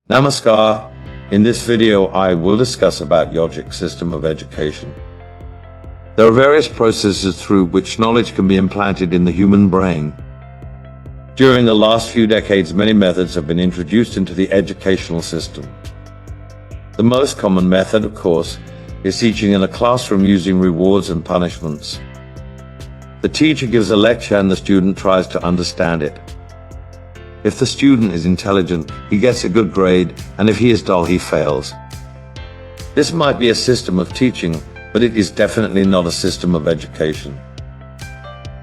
Namaskar. In this video, I will discuss about Yogic system of education. There are various processes through which knowledge can be implanted in the human brain. During the last few decades, many methods have been introduced into the educational system. The most common method, of course, is teaching in a classroom using rewards and punishments. The teacher gives a lecture and the student tries to understand it. If the student is intelligent, he gets a good grade, and if he is dull, he fails. This might be a system of teaching, but it is definitely not a system of education.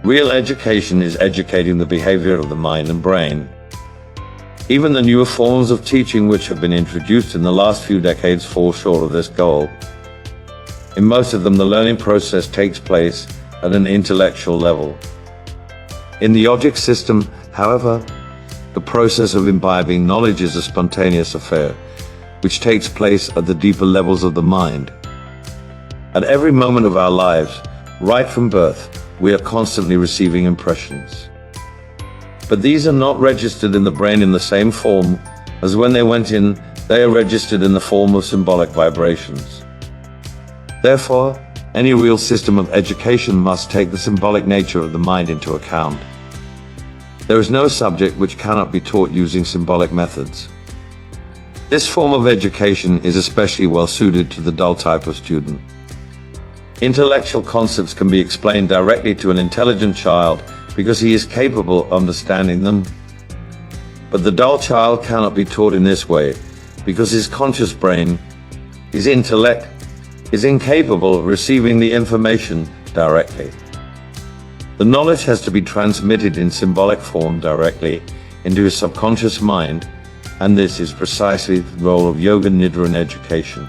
Real education is educating the behavior of the mind and brain. Even the newer forms of teaching which have been introduced in the last few decades fall short of this goal. In most of them, the learning process takes place at an intellectual level. In the Yogic system, however, the process of imbibing knowledge is a spontaneous affair, which takes place at the deeper levels of the mind. At every moment of our lives, right from birth, we are constantly receiving impressions. But these are not registered in the brain in the same form as when they went in. They are registered in the form of symbolic vibrations. Therefore, any real system of education must take the symbolic nature of the mind into account. There is no subject which cannot be taught using symbolic methods. This form of education is especially well suited to the dull type of student. Intellectual concepts can be explained directly to an intelligent child because he is capable of understanding them. But the dull child cannot be taught in this way because his conscious brain, his intellect, is incapable of receiving the information directly. The knowledge has to be transmitted in symbolic form directly into his subconscious mind, and this is precisely the role of yoga nidra in education.